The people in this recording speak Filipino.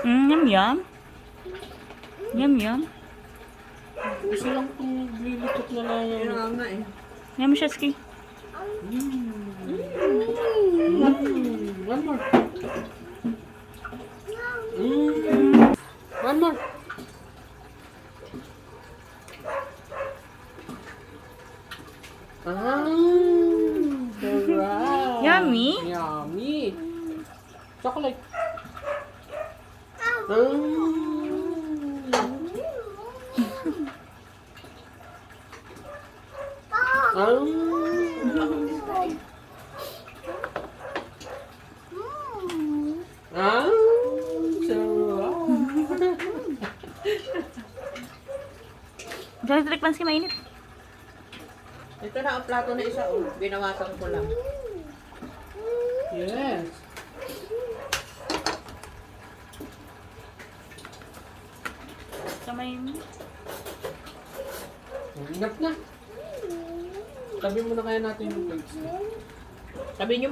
Yum yum. Yum yum. Gusto lang itong naglilitot na lang. Yun nga nga eh. Yum, Shesky. One more. One more. Sarap. Yummy. Yummy. Chocolate. Diyan yung trikpans kayo mainit. Ito na ang plato na isa. Oh. Binawasan ko lang. Yes. Kamay mo. Ingat na. Tabi mo na kaya natin yung plates. Sabi niyo mo